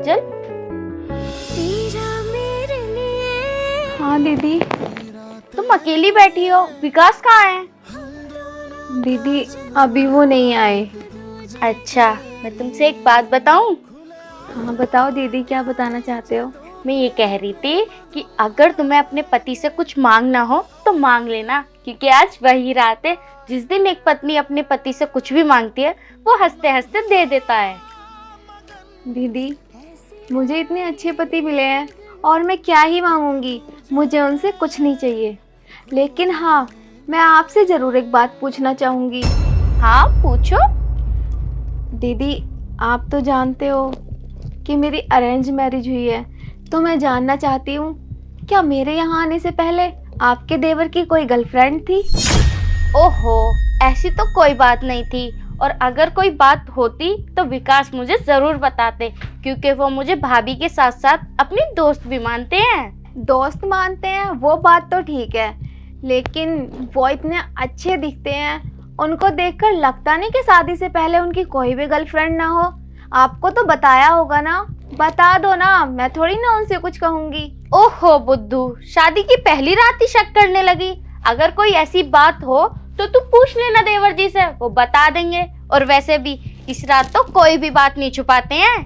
काजल। हाँ दीदी। तुम अकेली बैठी हो, विकास कहाँ है? दीदी अभी वो नहीं आए। अच्छा, मैं तुमसे एक बात बताऊं? हाँ बताओ दीदी, क्या बताना चाहते हो? मैं ये कह रही थी कि अगर तुम्हें अपने पति से कुछ मांगना हो तो मांग लेना, क्योंकि आज वही रात है जिस दिन एक पत्नी अपने पति से कुछ भी मांगती है वो हंसते हंसते दे देता है। दीदी मुझे इतने अच्छे पति मिले हैं और मैं क्या ही मांगूंगी, मुझे उनसे कुछ नहीं चाहिए। लेकिन हाँ, मैं आपसे ज़रूर एक बात पूछना चाहूँगी। हाँ पूछो। दीदी आप तो जानते हो कि मेरी अरेंज मैरिज हुई है, तो मैं जानना चाहती हूँ, क्या मेरे यहाँ आने से पहले आपके देवर की कोई गर्लफ्रेंड थी? ओहो, ऐसी तो कोई बात नहीं थी, और अगर कोई बात होती तो विकास मुझे जरूर बताते, क्योंकि वो मुझे भाभी के साथ साथ अपनी दोस्त भी मानते हैं। दोस्त मानते हैं वो बात तो ठीक है, लेकिन वो इतने अच्छे दिखते हैं, उनको देखकर लगता नहीं कि शादी से पहले उनकी कोई भी गर्लफ्रेंड ना हो। आपको तो बताया होगा ना, बता दो ना, मैं थोड़ी ना उनसे कुछ कहूँगी। ओहो बुद्धू, शादी की पहली रात ही शक करने लगी। अगर कोई ऐसी बात हो तो तू पूछ लेना देवर जी से, वो बता देंगे। और वैसे भी इस रात तो कोई भी बात नहीं छुपाते हैं।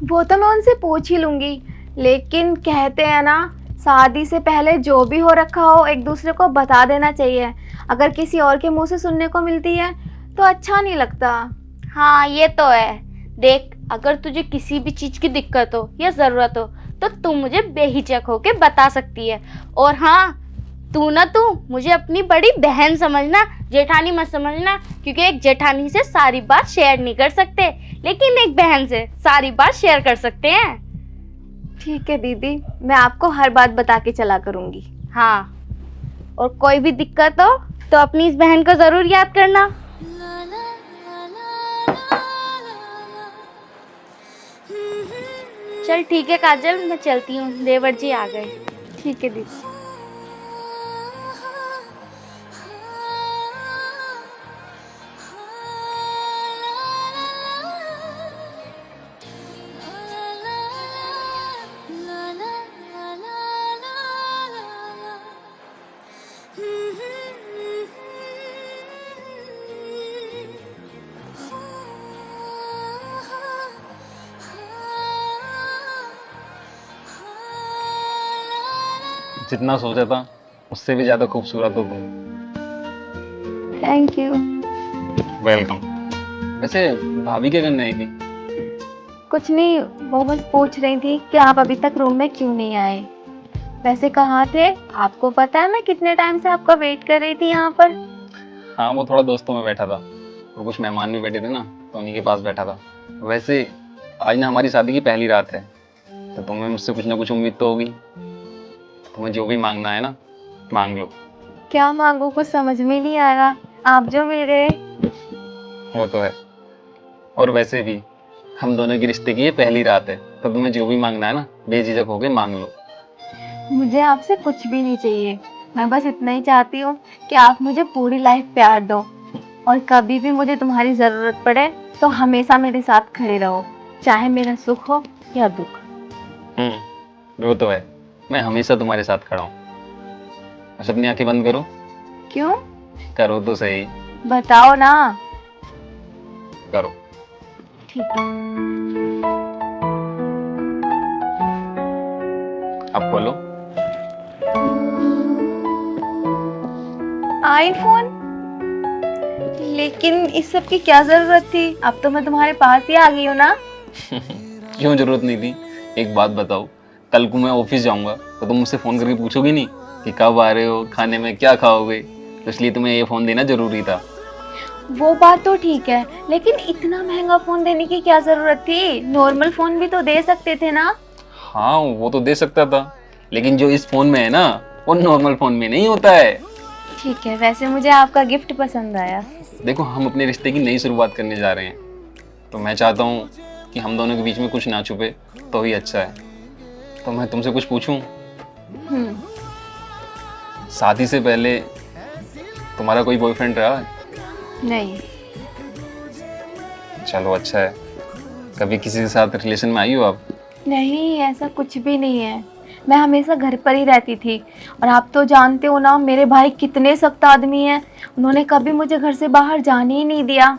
वो तो मैं उनसे पूछ ही लूँगी, लेकिन कहते हैं ना, शादी से पहले जो भी हो रखा हो एक दूसरे को बता देना चाहिए। अगर किसी और के मुंह से सुनने को मिलती है तो अच्छा नहीं लगता। हाँ ये तो है। देख, अगर तुझे किसी भी चीज की दिक्कत हो या जरूरत हो तो तू मुझे बेहिचक होके बता सकती है। और हाँ, तू मुझे अपनी बड़ी बहन समझना, जेठानी मत समझना, क्योंकि एक जेठानी से सारी बात शेयर नहीं कर सकते, लेकिन एक बहन से सारी बात शेयर कर सकते हैं। ठीक है दीदी, मैं आपको हर बात बता के चला करूँगी। हाँ, और कोई भी दिक्कत हो तो अपनी इस बहन को जरूर याद करना। चल ठीक है काजल, मैं चलती हूँ, देवर जी आ गए। ठीक है दीदी। जितना सोचा था उससे भी ज्यादा खूबसूरत हो तुम। Thank you. वेलकम। वैसे भाभी क्या करने आई थी? कुछ नहीं, वो बस पूछ रही थी कि आप अभी तक रूम में क्यों नहीं आए। वैसे कहाँ थे? आपको पता है मैं कितने टाइम से आपका वेट कर रही थी यहाँ पर। हाँ, वो थोड़ा दोस्तों में बैठा था और कुछ मेहमान भी बैठे थे ना, तो उन्हीं के पास बैठा था। वैसे आज ना हमारी शादी की पहली रात है, तो तुम्हें मुझसे कुछ ना कुछ उम्मीद तो होगी। तुम्हें जो भी मांगना है ना, मांग लो। क्या मांगू, कुछ समझ में नहीं आया, आप जो मिल गए। वो तो है, और वैसे भी हम दोनों के रिश्ते की ये पहली रात है, तो तुम्हें जो भी मांगना है ना, बेझिझक होके मांग लो। मुझे आपसे कुछ भी नहीं चाहिए, मैं बस इतना ही चाहती हूँ कि आप मुझे पूरी लाइफ प्यार दो, और कभी भी मुझे तुम्हारी ज़रूरत पड़े तो हमेशा मेरे साथ खड़े रहो, चाहे मेरा सुख हो या दुख। वो तो है, मैं हमेशा तुम्हारे साथ खड़ा हूँ। बस अपनी आंखें बंद करो। क्यों? करो तो सही। बताओ ना। करो। ठीक है। अब खोलो। आईफोन? लेकिन इस सब की क्या जरूरत थी, अब तो मैं तुम्हारे पास ही आ गई हूँ ना। क्यों जरूरत नहीं थी? एक बात बताओ, कल को मैं ऑफिस जाऊंगा तो तुम मुझसे फोन करके पूछोगी नहीं कि कब आ रहे हो, खाने में क्या खाओगे? तो इसलिए तुम्हें ये फोन देना जरूरी था। वो बात तो ठीक है, लेकिन इतना महंगा फोन देने की क्या जरूरत थी, नॉर्मल फोन भी तो दे सकते थे ना। हाँ वो तो दे सकता था, लेकिन जो इस फोन में है ना, वो नॉर्मल फोन में नहीं होता है। ठीक है, वैसे मुझे आपका गिफ्ट पसंद आया। देखो, हम अपने रिश्ते की नई शुरुआत करने जा रहे हैं, तो मैं चाहता हूँ कि हम दोनों के बीच में कुछ ना छुपे, तो ही अच्छा है। तो मैं तुमसे कुछ पूछूं? शादी से पहले तुम्हारा कोई बॉयफ्रेंड रहा है? नहीं। चलो अच्छा है। कभी किसी के साथ रिलेशन में आई हो आप? नहीं, ऐसा कुछ भी नहीं है। मैं हमेशा घर पर ही रहती थी। और आप तो जानते हो ना, मेरे भाई कितने सख्त आदमी हैं। उन्होंने कभी मुझे घर से बाहर जाने ही नहीं दिया।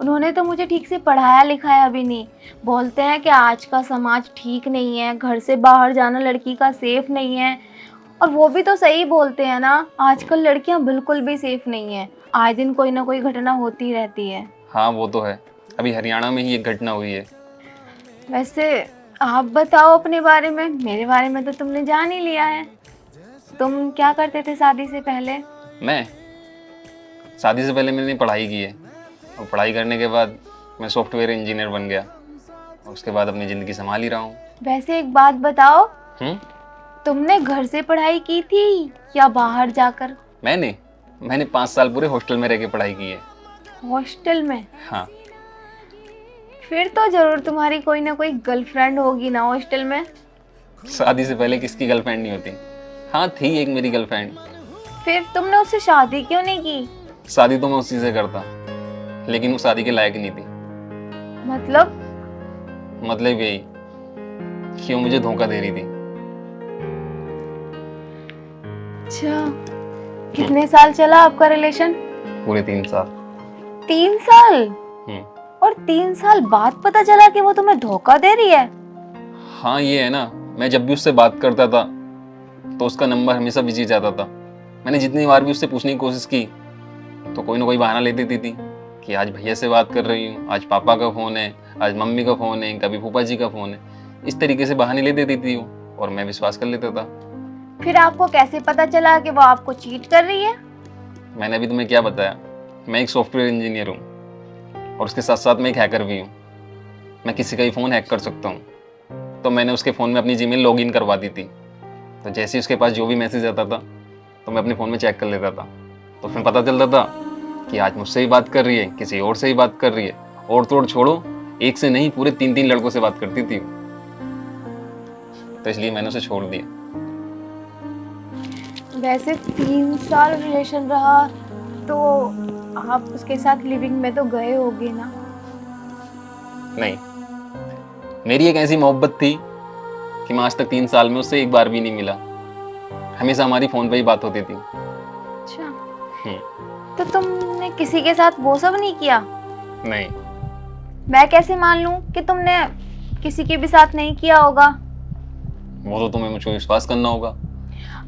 उन्होंने तो मुझे ठीक से पढ़ाया लिखाया भी नहीं। बोलते हैं कि आज का समाज ठीक नहीं है, घर से बाहर जाना लड़की का सेफ नहीं है। और वो भी तो सही बोलते हैं ना, आजकल लड़कियां बिल्कुल भी सेफ नहीं है। आए दिन कोई ना कोई घटना होती रहती है। हाँ वो तो है, अभी हरियाणा में ही एक घटना हुई है। वैसे आप बताओ अपने बारे में। मेरे बारे में तो तुमने जान ही लिया है। तुम क्या करते थे शादी से पहले? मैं शादी से पहले मैंने पढ़ाई की है, और पढ़ाई करने के बाद मैं सॉफ्टवेयर इंजीनियर बन गया, और उसके बाद अपनी ज़िंदगी संभाल ही रहा हूँ। वैसे एक बात बताओ, हम्म? तुमने घर से पढ़ाई की थी या बाहर जाकर? मैंने 5 साल पूरे हॉस्टल में रह के पढ़ाई की है। हॉस्टल में? हाँ। फिर तो जरूर तुम्हारी कोई ना कोई गर्लफ्रेंड होगी ना हॉस्टल में। शादी से पहले किसकी गर्लफ्रेंड नहीं होती? हाँ थी एक मेरी गर्लफ्रेंड। फिर तुमने उससे शादी क्यों नहीं की? शादी तो मैं उसी से करता, लेकिन वो शादी के लायक नहीं थी। मतलब यही कि वो मुझे धोखा दे रही थी। अच्छा, कितने साल चला आपका रिलेशन? पूरे 3 साल। 3 साल? हम्म। और 3 साल बाद पता चला कि वो तुम्हें धोखा दे रही है? हाँ ये है ना, मैं जब भी उससे बात करता था तो उसका नंबर हमेशा बिजी जाता था। मैंने जितनी बार भी उससे पूछने की कोशिश की तो कोई ना कोई बहाना ले देती थी कि आज भैया से बात कर रही हूँ, आज पापा का फ़ोन है, आज मम्मी का फ़ोन है, कभी फूफा जी का फ़ोन है। इस तरीके से बहाने ले देती थी वो, और मैं विश्वास कर लेता था। फिर आपको कैसे पता चला कि वो आपको चीट कर रही है? मैंने अभी तुम्हें क्या बताया, मैं एक सॉफ्टवेयर इंजीनियर हूँ, और उसके साथ साथ मैं एक हैकर भी हूँ। मैं किसी का ही फ़ोन हैक कर सकता हूँ। तो मैंने उसके फ़ोन में अपनी जीमेल लॉगिन करवा दी थी। तो जैसे ही उसके पास जो भी मैसेज आता था तो मैं अपने फ़ोन में चेक कर लेता था। तो फिर पता चलता था कि आज मुझसे ही बात कर रही है, किसी और से ही बात कर रही है। और तो और छोड़ो, एक से नहीं पूरे 3-3 लड़कों से बात करती थी। तो इसलिए मैंने उसे छोड़ दिया। वैसे 3 साल रिलेशन रहा तो आप उसके साथ लिविंग में तो गए होगे ना? नहीं, मेरी एक ऐसी मोहब्बत थी कि मैं आज तक 3 साल में उससे एक बार भी नहीं मिला। हमेशा हमारी फ़ोन पे ही बात होती थी। अच्छा, हम्म। तो तुमने किसी के साथ वो सब नहीं किया? नहीं। मैं कैसे मान लूं कि तुमने किसी के भी साथ नहीं किया होगा? वो तो तुम्हें मुझको विश्वास करना होगा।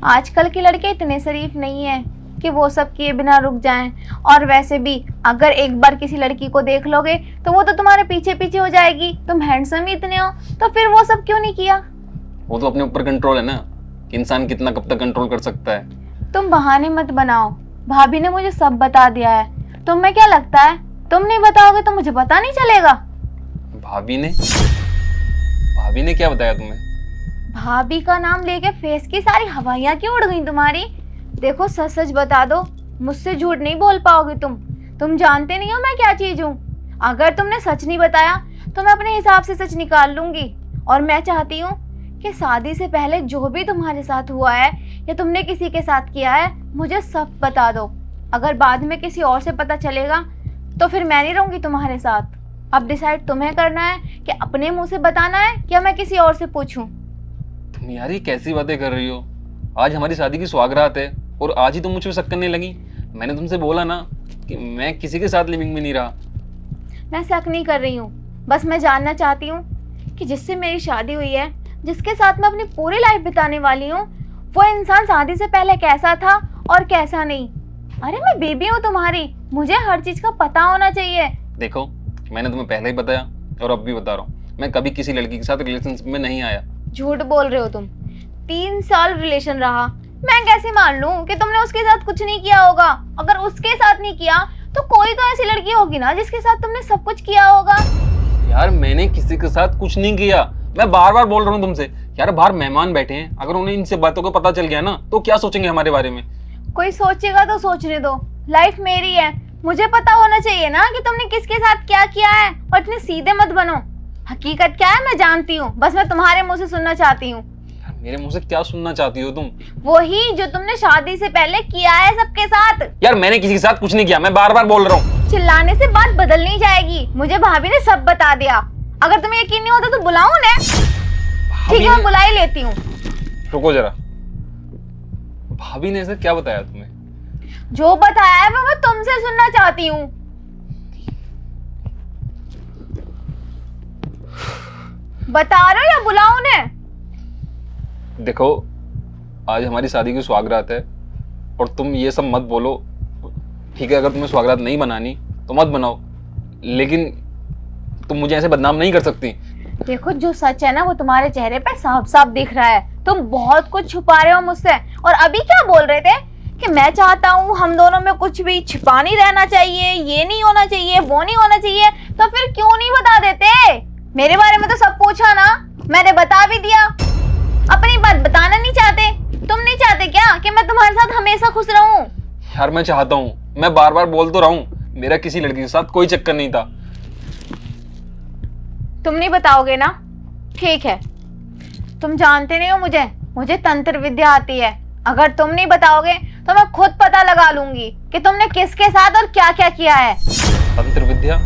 आजकल के लड़के इतने शरीफ नहीं है कि वो सब किए बिना रुक जाएं। और वैसे भी अगर एक बार किसी लड़की को देख लोगे तो वो तो तुम्हारे पीछे पीछे हो जाएगी। तुम हैंडसम ही इतने हो, तो फिर वो सब क्यों नहीं किया? वो तो अपने ऊपर कंट्रोल है ना, कि इंसान कितना कब तक कंट्रोल कर सकता है। तुम बहाने मत बनाओ। भाभी ने मुझे सब बता दिया है। तुम्हें क्या लगता है तुम नहीं बताओगे तो मुझे पता नहीं चलेगा? भाभी ने क्या बताया तुम्हें? भाभी का नाम लेके फेस की सारी हवाइयां क्यों उड़ गई तुम्हारी? देखो सच सच बता दो, मुझसे झूठ नहीं बोल पाओगे तुम जानते नहीं हो मैं क्या चीज हूँ। अगर तुमने सच नहीं बताया तो मैं अपने हिसाब से सच निकाल लूंगी। और मैं चाहती हूँ कि शादी से पहले जो भी तुम्हारे साथ हुआ है या तुमने किसी के साथ किया है, मुझे सब बता दो। अगर बाद में किसी और से पता चलेगा तो फिर मैं नहीं रहूंगी तुम्हारे साथ। अब डिसाइड तुम्हें करना है कि अपने मुंह से बताना है या मैं किसी और से पूछूं। तुम यार ये कैसी बातें कर रही हो? आज हमारी शादी की सौगात है और आज ही तुम मुझ पे शक करने लगी। मैंने तुमसे बोला ना कि मैं किसी के साथ लिविंग में नहीं रहा। मैं शक नहीं कर रही हूँ, बस मैं जानना चाहती हूँ कि जिससे मेरी शादी हुई है, जिसके साथ मैं अपनी पूरी लाइफ बिताने वाली हूँ, वो इंसान शादी से पहले कैसा था और कैसा नहीं। अरे मैं बेबी हूँ तुम्हारी, मुझे हर चीज का पता होना चाहिए। देखो, मैंने तुम्हें पहले ही बताया और अब भी बता रहा हूँ, मैं कभी किसी लड़की के साथ रिलेशनशिप में नहीं आया। झूठ बोल रहे हो तुम। 3 साल रिलेशन रहा, मैं कैसे मान लूं कि तुमने उसके साथ कुछ नहीं किया होगा? अगर उसके साथ नहीं किया तो कोई तो ऐसी लड़की होगी ना जिसके साथ तुमने सब कुछ किया होगा। यार मैंने किसी के साथ कुछ नहीं किया, मैं बार बार बोल रहा हूँ तुमसे। यार बाहर मेहमान बैठे हैं, अगर उन्हें इन सब बातों को पता चल गया ना तो क्या सोचेंगे हमारे बारे में? कोई सोचेगा तो सोचने दो, लाइफ मेरी है। मुझे पता होना चाहिए ना कि तुमने किसके साथ क्या किया है। और इतने सीधे मत बनो, हकीकत क्या है मैं जानती हूँ, बस मैं तुम्हारे मुंह से सुनना चाहती हूँ। मेरे मुंह से क्या सुनना चाहती हो तुम? वही जो तुमने शादी से पहले किया है सबके साथ। यार मैंने किसी के साथ कुछ नहीं किया, मैं बार बार बोल रहा हूँ। चिल्लाने से बात बदल नहीं जाएगी। मुझे भाभी ने सब बता दिया। अगर तुम्हें यकीन नहीं होता तो बुलाऊं उन्हें? ठीक है, मैं बुला ही लेती हूँ। रुको जरा, भाभी ने ऐसा क्या बताया तुम्हें? जो बताया है मैं तुमसे सुनना चाहती हूँ। बता रहे हो या बुलाऊं उन्हें? देखो, आज हमारी शादी की सौगात है और तुम ये सब मत बोलो। ठीक है, अगर तुम्हें सौगात नहीं बनानी तो मत बनाओ, लेकिन तुम मुझे ऐसे बदनाम नहीं कर सकती। देखो, जो सच है ना वो तुम्हारे चेहरे पे साफ साफ दिख रहा है। तुम बहुत कुछ छुपा रहे हो मुझसे। और अभी क्या बोल रहे थे कि मैं चाहता हूँ हम दोनों में कुछ भी छिपा नहीं रहना चाहिए, ये नहीं होना चाहिए, वो नहीं होना चाहिए। तो फिर क्यों नहीं बता देते? मेरे बारे में तो सब पूछा ना, मैंने बता भी दिया। अपनी बात बताना नहीं चाहते? तुम नहीं चाहते क्या कि मैं तुम्हारे साथ हमेशा खुश रहूं? यार मैं चाहता हूँ, मैं बार बार बोल तो रहा हूँ, मेरा किसी लड़की के साथ कोई चक्कर नहीं था। तुम नहीं बताओगे ना? ठीक है, तुम जानते नहीं हो मुझे तंत्र विद्या आती है। अगर तुम नहीं बताओगे तो मैं खुद पता लगा लूंगी कि तुमने किसके साथ और क्या क्या किया है। तंत्र विद्या?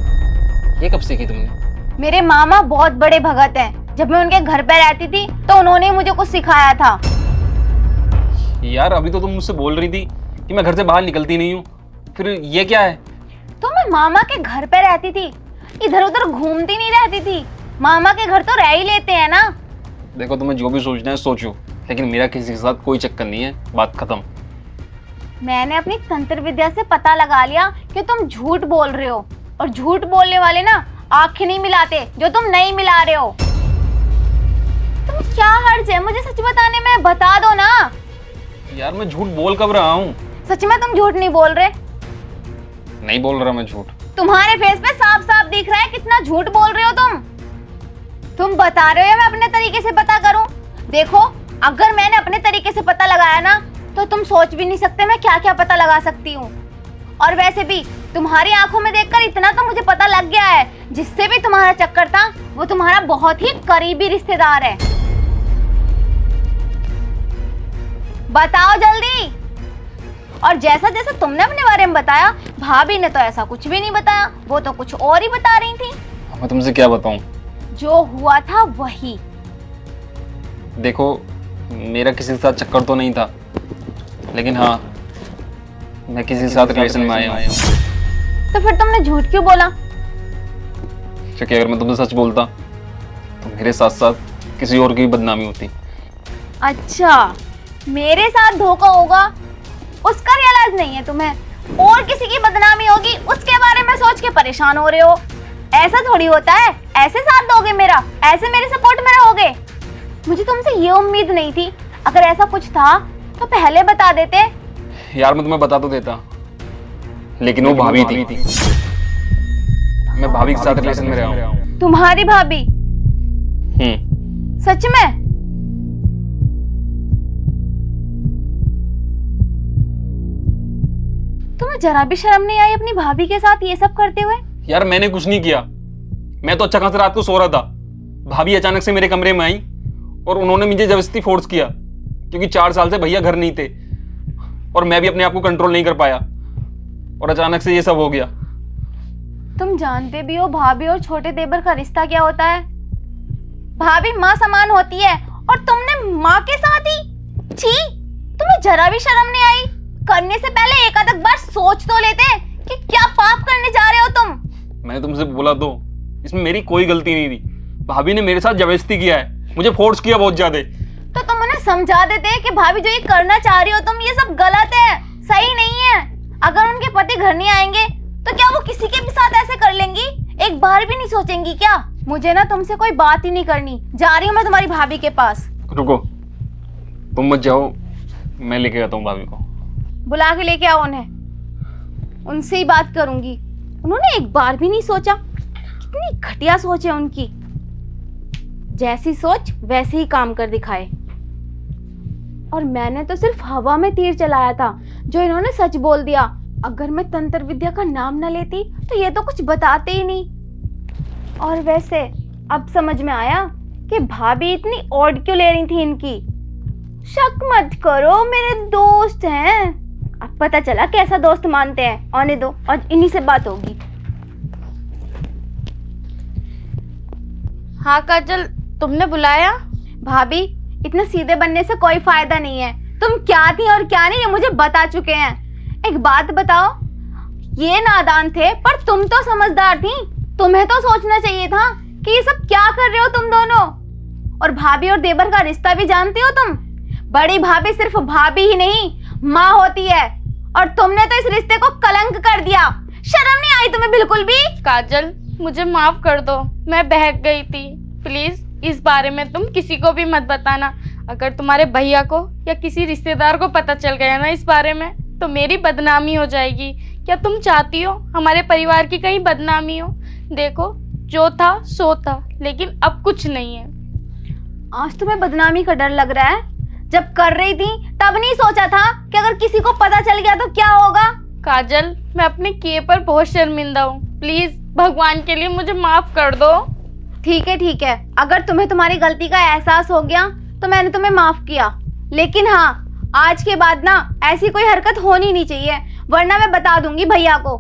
ये कब सीखी तुमने? मेरे मामा बहुत बड़े भगत हैं। जब मैं उनके घर पे रहती थी तो उन्होंने मुझे कुछ सिखाया था। यार अभी तो तुम मुझसे बोल रही थी कि मैं घर से बाहर निकलती नहीं हूँ, फिर ये क्या है? तो मैं मामा के घर पे रहती थी, इधर उधर घूमती नहीं रहती थी। मामा के घर तो रह ही लेते हैं ना। देखो, तुम्हें जो भी सोचना है सोचो, लेकिन मेरा किसी के साथ कोई चक्कर नहीं है, बात खत्म। मैंने अपनी तंत्र विद्या से पता लगा लिया कि तुम झूठ बोल रहे हो, और झूठ बोलने वाले ना आंखें नहीं मिलाते, जो तुम नहीं मिला रहे हो। तुम क्या हर्ज है मुझे सच बताने में? बता दो ना। यार मैं झूठ बोल कब रहा हूँ? सच में तुम झूठ नहीं बोल रहे? नहीं बोल रहा मैं झूठ। तुम्हारे फेस पे साफ साफ दिख रहा है कितना झूठ बोल रहे हो तुम। तुम बता रहे हो या मैं अपने तरीके से पता करूं? देखो, अगर मैंने अपने तरीके से पता लगाया ना तो तुम सोच भी नहीं सकते मैं क्या क्या पता लगा सकती हूँ। और वैसे भी तुम्हारी आंखों में देखकर इतना तो मुझे पता लग गया है, जिससे भी तुम्हारा चक्कर था वो तुम्हारा बहुत ही करीबी रिश्तेदार है। बताओ जल्दी। और जैसा जैसा तुमने अपने बारे में बताया, भाभी ने तो ऐसा कुछ भी नहीं बताया, वो तो कुछ और ही बता रही थी। मैं तुमसे क्या बताऊं? जो हुआ था वही। देखो, मेरा किसी के साथ चक्कर तो नहीं था, लेकिन हाँ, मैं किसी के साथ रिलेशन में आया हूँ। तो फिर तुमने झूठ क्यों बोला? क्योंकि अगर मैं तुमसे सच बोलता तो मेरे साथ साथ किसी और की भी बदनामी होती। अच्छा, मेरे साथ धोखा होगा उसका रियलाइज नहीं है तुम्हें, और किसी की बदनामी होगी उसके बारे में सोच के परेशान हो रहे हो। ऐसा थोड़ी होता है, ऐसे साथ दोगे मेरा, ऐसे मेरे सपोर्ट में रहोगे? मुझे तुमसे ये उम्मीद नहीं थी। अगर ऐसा कुछ था तो पहले बता देते। यार मैं तुम्हें बता तो देता, लेकिन वो भाभी थी। मैं भाभी के साथ रिलेशन में रहा हूँ। तुम्हारी भाभी? सच में? तुम्हें जरा भी शर्म नहीं आई अपनी भाभी के साथ ये सब करते हुए? यार मैंने कुछ नहीं किया, मैं तो अच्छा खासा रात को सो रहा था। भाभी अचानक से मेरे कमरे में आई और उन्होंने मुझे जबरदस्ती फोर्स किया, क्योंकि 4 साल से भैया घर नहीं थे और मैं भी अपने आप को कंट्रोल नहीं कर पाया, और अचानक से ये सब हो गया। तुम जानते भी हो भाभी और छोटे देवर का रिश्ता क्या होता है? भाभी माँ समान होती है और तुमने माँ के साथ ही? छी, तुम्हें जरा भी शर्म नहीं आई? करने से पहले एक आध बार सोच तो लेते कि क्या पाप करने जा रहे हो तुम। मैंने तुमसे बोला तो, इसमें मेरी कोई गलती नहीं थी। भाभी ने मेरे साथ जबरदस्ती किया है, मुझे फोर्स किया बहुत ज्यादा। तो तुम उन्हें समझा देते कि भाभी जो ये करना चाह रही हो तुम, ये सब गलत है, सही नहीं है। अगर उनके पति घर नहीं आएंगे तो क्या वो किसी के भी साथ ऐसे कर लेंगी? एक बार भी नहीं सोचेंगी क्या? मुझे ना तुमसे कोई बात ही नहीं करनी, जा रही हूँ मैं तुम्हारी भाभी के पास। रुको, तुम मत जाओ, मैं लेके आता हूँ भाभी को। बुला के लेके आओ उन्हें, उनसे ही बात करूंगी। उन्होंने एक बार भी नहीं सोचा, कितनी घटिया सोच है उनकी। जैसी सोच वैसे ही काम कर दिखाए। और मैंने तो सिर्फ हवा में तीर चलाया था, जो इन्होंने सच बोल दिया। अगर मैं तंत्र विद्या का नाम न लेती तो ये तो कुछ बताते ही नहीं। और वैसे अब समझ में आया कि भाभी इतनी ऑड क्यों ले रही थी इनकी। शक मत करो, मेरे दोस्त हैं। अब पता चला कैसा दोस्त मानते हैं। आने दो, और इन्हीं से बात होगी। हाँ काजल, तुमने बुलाया? भाभी, इतने सीधे बनने से कोई फायदा नहीं है। तुम क्या थी और क्या नहीं ये मुझे बता चुके हैं। एक बात बताओ, ये नादान थे पर तुम तो समझदार थी। तुम्हें तो सोचना चाहिए था कि ये सब क्या कर रहे हो तुम दोनों। और भाभी और देवर का रिश्ता भी जानती हो तुम। बड़ी भाभी सिर्फ भाभी ही नहीं, माँ होती है। और तुमने तो इस रिश्ते को कलंक कर दिया। शर्म नहीं आई तुम्हें बिल्कुल भी? काजल, मुझे माफ कर दो, मैं बहक गई थी। प्लीज इस बारे में तुम किसी को भी मत बताना। अगर तुम्हारे भैया को या किसी रिश्तेदार को पता चल गया ना इस बारे में, तो मेरी बदनामी हो जाएगी। क्या तुम चाहती हो हमारे परिवार की कहीं बदनामी हो? देखो, जो था सो था, लेकिन अब कुछ नहीं है। आज तुम्हें बदनामी का डर लग रहा है? जब कर रही थी तब नहीं सोचा था कि अगर किसी को पता चल गया तो क्या होगा? काजल, मैं अपने किए पर बहुत शर्मिंदा हूँ। प्लीज भगवान के लिए मुझे माफ कर दो। ठीक है, अगर तुम्हें तुम्हारी गलती का एहसास हो गया तो मैंने तुम्हें माफ किया। लेकिन हाँ, आज के बाद ना ऐसी कोई हरकत होनी नहीं चाहिए, वरना मैं बता दूंगी भैया को।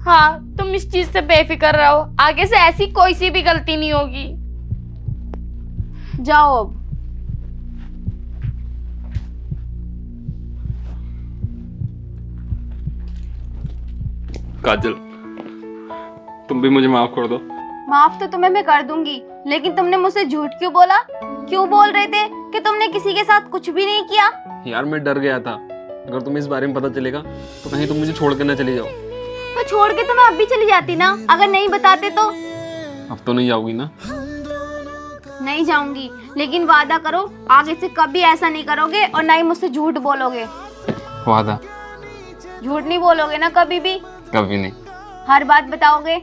हाँ, तुम इस चीज से बेफिक्र रहो, आगे से ऐसी कोई सी भी गलती नहीं होगी। जाओ अब। काजल, तुम भी मुझे माफ कर दो। माफ तो तुम्हें मैं कर दूंगी, लेकिन तुमने मुझसे झूठ क्यों बोला? क्यों बोल रहे थे कि तुमने किसी के साथ कुछ भी नहीं किया? यार मैं डर गया था, अगर तुम्हें इस बारे में पता चलेगा तो कहीं तुम मुझे छोड़ कर ना चली जाओ। तो छोड़ के तो मैं अब भी चली जाती ना, अगर नहीं बताते तो। अब तो नहीं जाओगी ना? नहीं जाऊंगी, लेकिन वादा करो आगे से कभी ऐसा नहीं करोगे और ना ही मुझसे झूठ बोलोगे। वादा? झूठ नहीं बोलोगे ना कभी भी? कभी नहीं। हर बात बताओगे?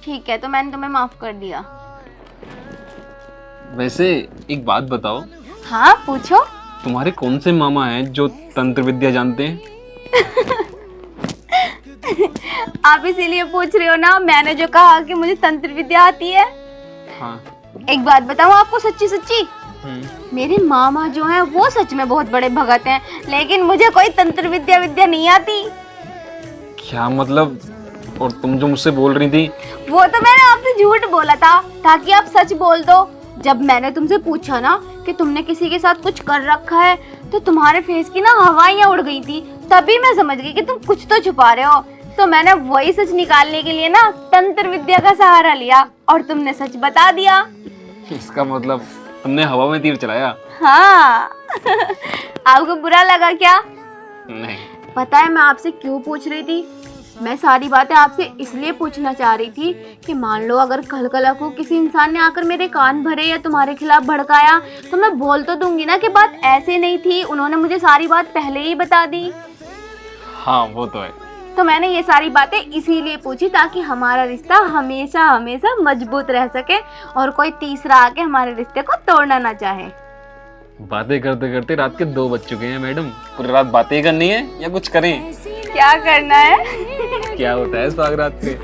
ठीक है, तो मैंने तुम्हें माफ कर दिया। वैसे एक बात बताओ, हाँ पूछो। तुम्हारे कौन से मामा हैं जो तंत्र विद्या जानते हैं? आप इसीलिए पूछ रहे हो ना, मैंने जो कहा कि मुझे तंत्र विद्या आती है। हाँ। एक बात बताऊं आपको सच्ची सच्ची, मेरे मामा जो हैं वो सच में बहुत बड़े भगत हैं, लेकिन मुझे कोई तंत्र विद्या नहीं आती। क्या मतलब? और तुम जो मुझसे बोल रही थी? वो तो मैंने आपसे झूठ बोला था ताकि आप सच बोल दो। जब मैंने तुमसे पूछा ना कि तुमने किसी के साथ कुछ कर रखा है, तो तुम्हारे फेस की ना हवाइयाँ उड़ गई थी। तभी मैं समझ गई कि तुम कुछ तो छुपा रहे हो। तो मैंने वही सच निकालने के लिए ना तंत्र विद्या का सहारा लिया और तुमने सच बता दिया। इसका मतलब तुमने हवा में तीर चलाया? हाँ। आपको बुरा लगा क्या? नहीं। पता है मैं आपसे क्यों पूछ रही थी? मैं सारी बातें आपसे इसलिए पूछना चाह रही थी कि मान लो अगर कल को किसी इंसान ने आकर मेरे कान भरे या तुम्हारे खिलाफ भड़काया, तो मैं बोल तो दूंगी ना कि बात ऐसे नहीं थी, उन्होंने मुझे सारी बात पहले ही बता दी। हाँ वो तो है। तो मैंने ये सारी बातें इसीलिए पूछी ताकि हमारा रिश्ता हमेशा हमेशा मजबूत रह सके और कोई तीसरा आके हमारे रिश्ते को तोड़ना ना चाहे। बातें करते करते रात के 2 बज चुके हैं मैडम। पूरी रात बातें करनी है या कुछ करें? क्या करना है? क्या होता है सुहाग रात पे?